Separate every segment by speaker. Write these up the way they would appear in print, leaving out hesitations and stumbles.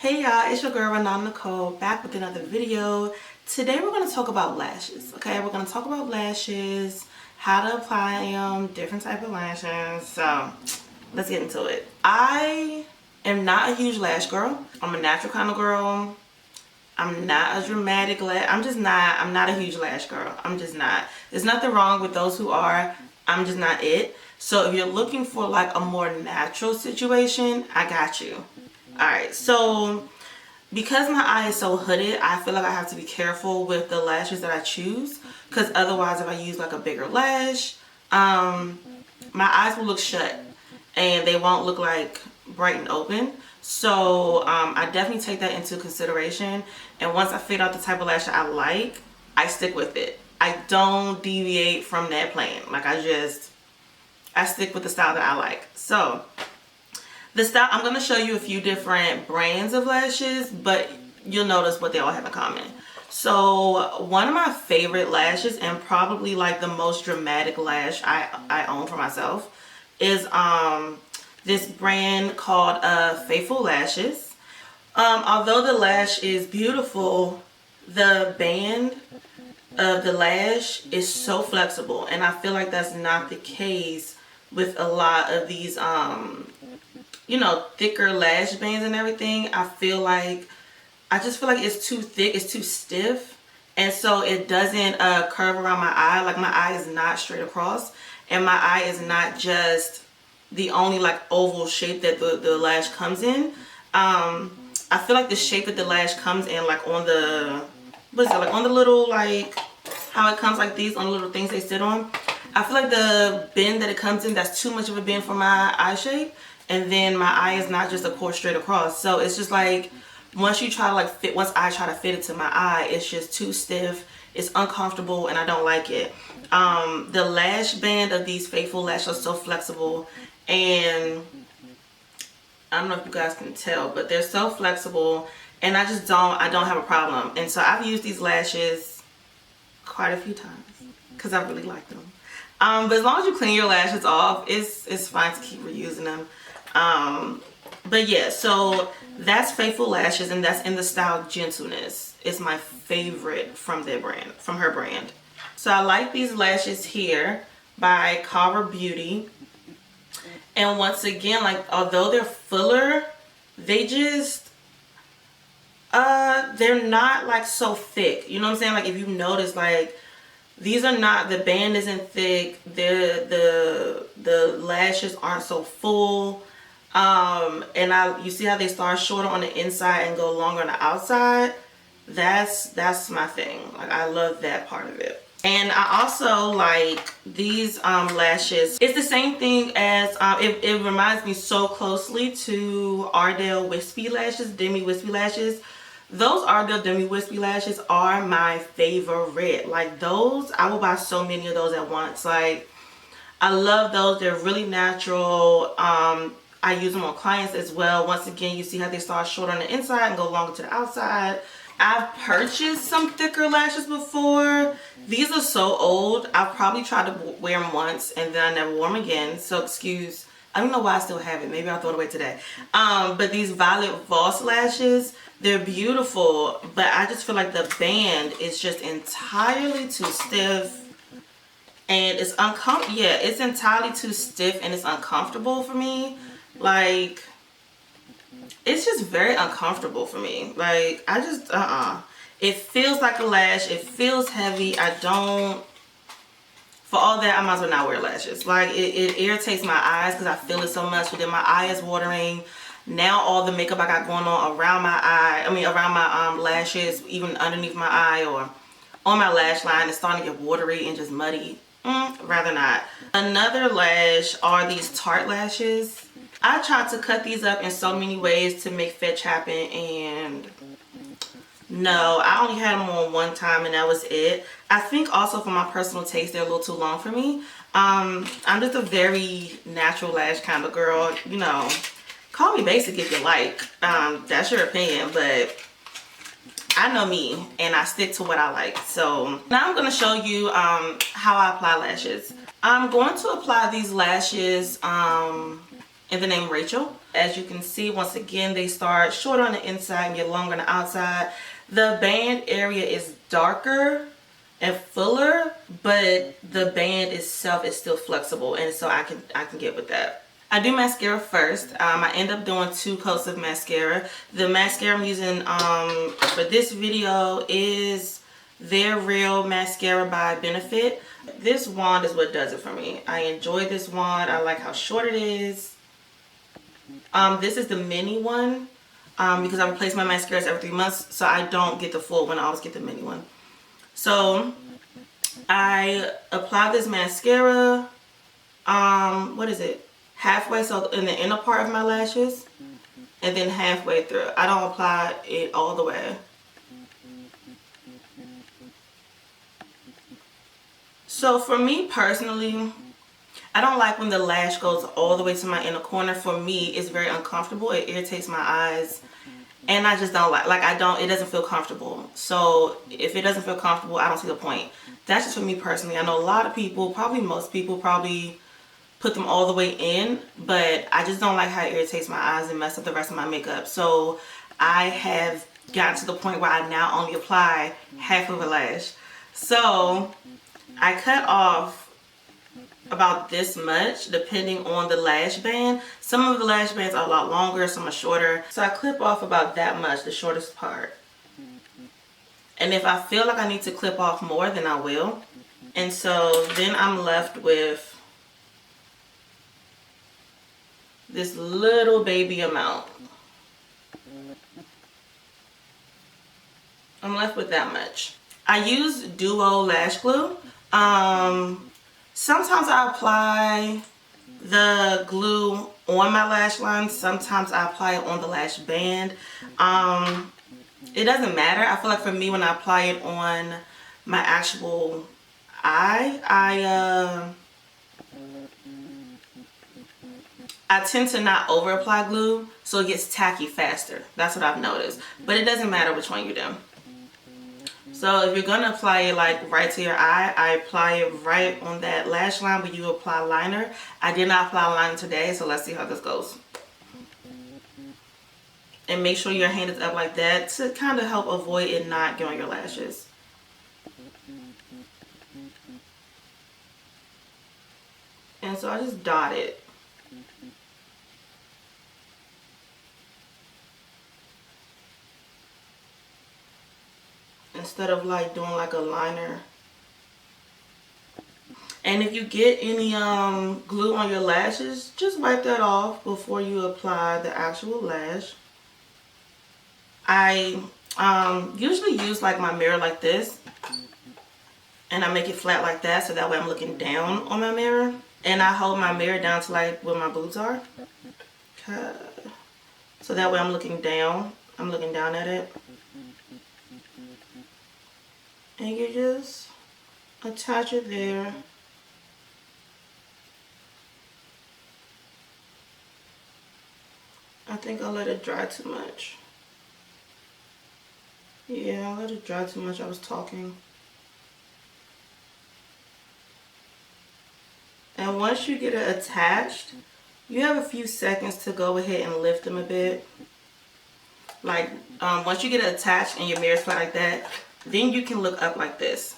Speaker 1: Hey y'all, it's your girl Renata Nicole back with another video. Today we're going to talk about lashes, okay? We're going to talk about lashes, how to apply them, different type of lashes. So let's get into it. I am not a huge lash girl. I'm a natural kind of girl. I'm not a dramatic lash. I'm not a huge lash girl. I'm just not. There's nothing wrong with those who are. I'm just not it. So if you're looking for like a more natural situation, I got you. Alright, so because my eye is so hooded, I feel like I have to be careful with the lashes that I choose. Because otherwise, if I use like a bigger lash, my eyes will look shut and they won't look like bright and open. So I definitely take that into consideration. And once I figure out the type of lash that I like, I stick with it. I don't deviate from that plan. Like I stick with the style that I like. So the style, I'm going to show you a few different brands of lashes, but you'll notice what they all have in common. So one of my favorite lashes, and probably like the most dramatic lash I own for myself, is this brand called Faithful Lashes. Although the lash is beautiful, the band of the lash is so flexible, and I feel like that's not the case with a lot of these thicker lash bands and everything. I just feel like it's too thick, it's too stiff, and so it doesn't curve around my eye. Like my eye is not straight across, and my eye is not just the only like oval shape that the lash comes in. I feel like the shape that the lash comes in, like on the, what is it, like on the little, like how it comes like these on the little things they sit on. I feel like the bend that it comes in, that's too much of a bend for my eye shape. And then my eye is not just a core straight across. So it's just like, once I try to fit it to my eye, it's just too stiff. It's uncomfortable and I don't like it. The lash band of these Faithful lashes are so flexible, and I don't know if you guys can tell, but they're so flexible, and I don't have a problem. And so I've used these lashes quite a few times because I really like them. But as long as you clean your lashes off, it's fine to keep reusing them. But yeah, so that's Faithful Lashes, and that's in the style Gentleness. It's my favorite from her brand. So I like these lashes here by Carver Beauty. And once again, like, although they're fuller, they just they're not like so thick. You know what I'm saying? Like if you notice, like these are not, the band isn't thick, the lashes aren't so full. And you see how they start shorter on the inside and go longer on the outside. That's my thing. Like I love that part of it. And I also like these lashes. It's the same thing as it reminds me so closely to Ardell Wispy lashes, Demi Wispy lashes. Those Ardell Demi Wispy lashes are my favorite. Like those, I will buy so many of those at once. Like I love those. They're really natural. I use them on clients as well. Once again, you see how they start short on the inside and go longer to the outside. I've purchased some thicker lashes before. These are so old. I've probably tried to wear them once and then I never wore them again. So I don't know why I still have it. Maybe I'll throw it away today. But these Violet Voss lashes, they're beautiful. But I just feel like the band is just entirely too stiff. And it's uncomfortable. Yeah, it's entirely too stiff and it's uncomfortable for me. Like, it's just very uncomfortable for me. Like, I just, It feels like a lash. It feels heavy. For all that, I might as well not wear lashes. Like, it irritates my eyes because I feel it so much. But then my eye is watering. Now all the makeup I got going on around my eye, around my lashes, even underneath my eye or on my lash line, is starting to get watery and just muddy. Rather not. Another lash are these Tarte lashes. I tried to cut these up in so many ways to make fetch happen, and no, I only had them on one time and that was it. I think also for my personal taste, they're a little too long for me. I'm just a very natural lash kind of girl. You know, call me basic if you like. That's your opinion, but I know me and I stick to what I like. So now I'm going to show you how I apply lashes. I'm going to apply these lashes in the name Rachel. As you can see, once again, they start shorter on the inside and get longer on the outside. The band area is darker and fuller, but the band itself is still flexible, and so I can get with that. I do mascara first. I end up doing 2 coats of mascara. The mascara I'm using for this video is their Real Mascara by Benefit. This wand is what does it for me. I enjoy this wand. I like how short it is. This is the mini one because I replace my mascaras every 3 months, so I don't get the full one. I always get the mini one. So I apply this mascara, what is it? Halfway, so in the inner part of my lashes, and then halfway through. I don't apply it all the way. So for me personally, I don't like when the lash goes all the way to my inner corner. For me, it's very uncomfortable. It irritates my eyes. And I just don't it doesn't feel comfortable. So if it doesn't feel comfortable, I don't see the point. That's just for me personally. I know a lot of people, probably most people, probably put them all the way in. But I just don't like how it irritates my eyes and mess up the rest of my makeup. So I have gotten to the point where I now only apply half of a lash. So I cut off about this much depending on the lash band. Some of the lash bands are a lot longer, some are shorter. So I clip off about that much, the shortest part. And if I feel like I need to clip off more, then I will. And so then I'm left with this little baby amount. I'm left with that much. I use Duo lash glue. Sometimes I apply the glue on my lash line. Sometimes I apply it on the lash band. It doesn't matter. I feel like for me, when I apply it on my actual eye, I tend to not over apply glue, so it gets tacky faster. That's what I've noticed. But it doesn't matter which one you do. So if you're going to apply it like right to your eye, I apply it right on that lash line where you apply liner. I did not apply liner today, so let's see how this goes. And make sure your hand is up like that to kind of help avoid it not getting on your lashes. And so I just dot it. Instead of like doing like a liner. And if you get any glue on your lashes, just wipe that off before you apply the actual lash. I usually use like my mirror like this, and I make it flat like that, so that way I'm looking down on my mirror. And I hold my mirror down to like where my boobs are. Okay. So that way I'm looking down. I'm looking down at it. And you just attach it there. I think I'll let it dry too much. Yeah, I let it dry too much. I was talking. And once you get it attached, you have a few seconds to go ahead and lift them a bit. Like, once you get it attached and your mirror's flat like that, then you can look up like this.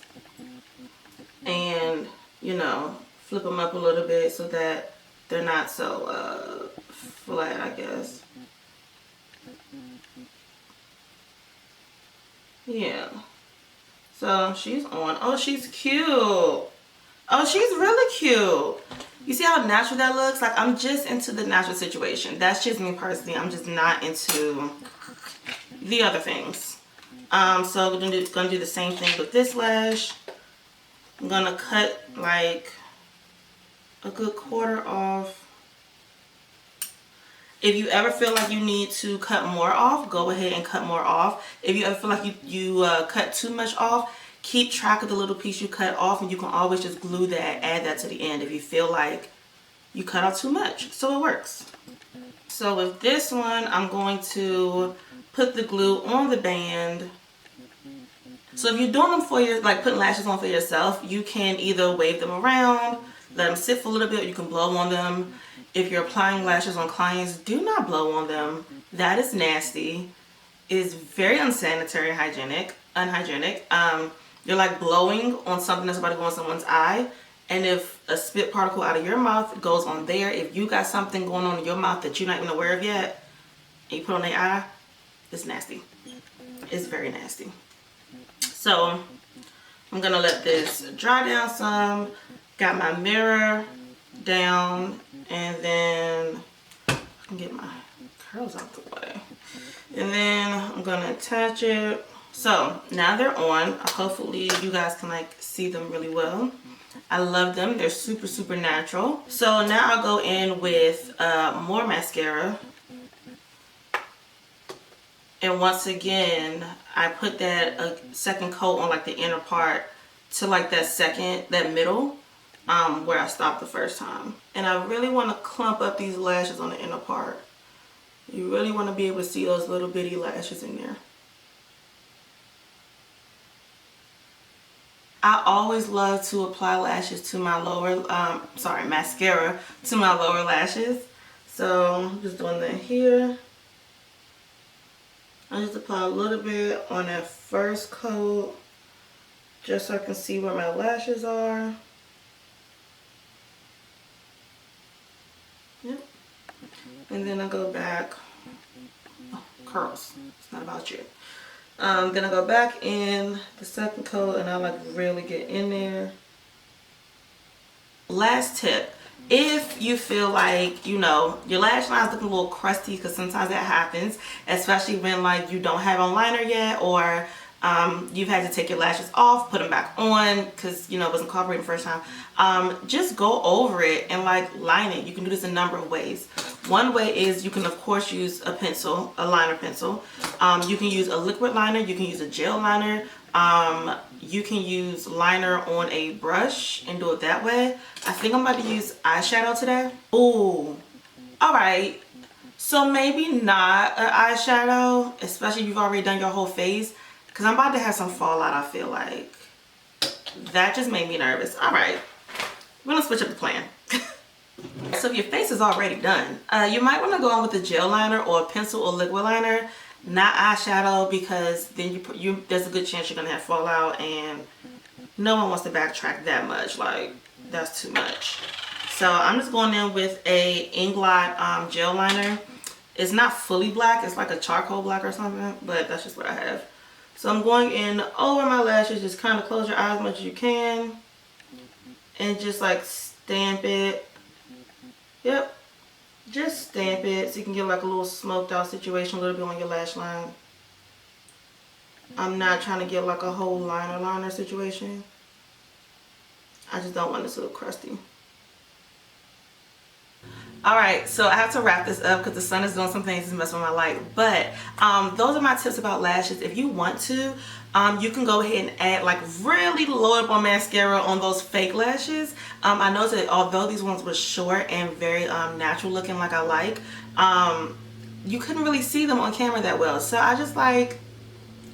Speaker 1: And, you know, flip them up a little bit so that they're not so flat, I guess. Yeah. So she's on. Oh, she's cute. Oh, she's really cute. You see how natural that looks? Like, I'm just into the natural situation. That's just me personally. I'm just not into the other things. So we're gonna do the same thing with this lash. I'm gonna cut like a good quarter off. If you ever feel like you need to cut more off, go ahead and cut more off. If you ever feel like you cut too much off, keep track of the little piece you cut off, and you can always just glue that, add that to the end if you feel like you cut out too much. So it works. So with this one, I'm going to put the glue on the band. So if you're doing them for your, like putting lashes on for yourself, you can either wave them around, let them sit for a little bit, or you can blow on them. if you're applying lashes on clients, do not blow on them. That is nasty. It is very unsanitary, unhygienic. You're like blowing on something that's about to go in someone's eye. And if a spit particle out of your mouth goes on there, if you got something going on in your mouth that you're not even aware of yet, and you put on their eye, it's nasty. It's very nasty. So I'm gonna let this dry down some. Got my mirror down, and then I can get my curls out the way. And then I'm gonna attach it. So now they're on. Hopefully you guys can like see them really well. I love them. They're super, super natural. So now I'll go in with more mascara. And once again, I put that second coat on like the inner part to like that middle where I stopped the first time. And I really want to clump up these lashes on the inner part. You really want to be able to see those little bitty lashes in there. I always love to apply lashes to my mascara to my lower lashes. So I'm just doing that here. I just apply a little bit on that first coat just so I can see where my lashes are. Yep. And then I go back. Oh, curls. It's not about you. Then I go back in the second coat and I like really get in there. Last tip, if you feel like, you know, your lash line's looking a little crusty, because sometimes that happens, especially when like you don't have on liner yet, or you've had to take your lashes off, put them back on because, you know, it wasn't cooperating the first time. Just go over it and like line it. You can do this a number of ways. One way is you can of course use a pencil, a liner pencil. You can use a liquid liner, you can use a gel liner. You can use liner on a brush and do it that way. I think I'm about to use eyeshadow today. Ooh, all right. So maybe not an eyeshadow, especially if you've already done your whole face, because I'm about to have some fallout, I feel like. That just made me nervous. All right, we're gonna switch up the plan. So if your face is already done, you might want to go on with a gel liner or a pencil or liquid liner, not eyeshadow, because then there's a good chance you're gonna have fallout, and no one wants to backtrack that much. Like, that's too much. So I'm just going in with a Inglot gel liner. It's not fully black, it's like a charcoal black or something, but that's just what I have. So I'm going in over my lashes. Just kind of close your eyes as much as you can and just like stamp it. Yep, just stamp it so you can get like a little smoked out situation a little bit on your lash line. I'm not trying to get like a whole liner situation. I just don't want it to look crusty. Alright, so I have to wrap this up because the sun is doing some things to mess with my light. But those are my tips about lashes. If you want to, you can go ahead and add like really load up on mascara on those fake lashes. I noticed that although these ones were short and very natural looking like I like, you couldn't really see them on camera that well. So I just like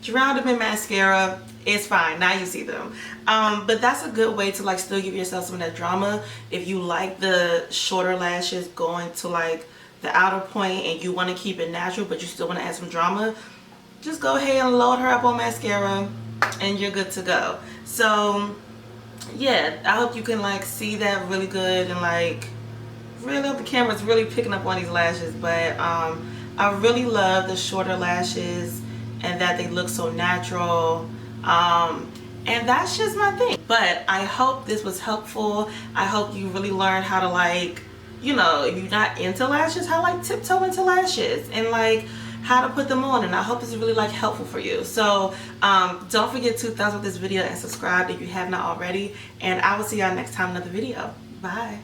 Speaker 1: drowned them in mascara. It's fine, now you see them. But that's a good way to like still give yourself some of that drama. If you like the shorter lashes going to like the outer point and you want to keep it natural but you still want to add some drama, just go ahead and load her up on mascara and you're good to go. So yeah, I hope you can like see that really good, and like really hope the camera's really picking up on these lashes. But I really love the shorter lashes and that they look so natural. And that's just my thing. But I hope this was helpful. I hope you really learned how to like, you know, if you're not into lashes, how to like tiptoe into lashes and like how to put them on. And I hope this is really like helpful for you. So don't forget to thumbs up this video and subscribe if you have not already. And I will see y'all next time in another video. Bye.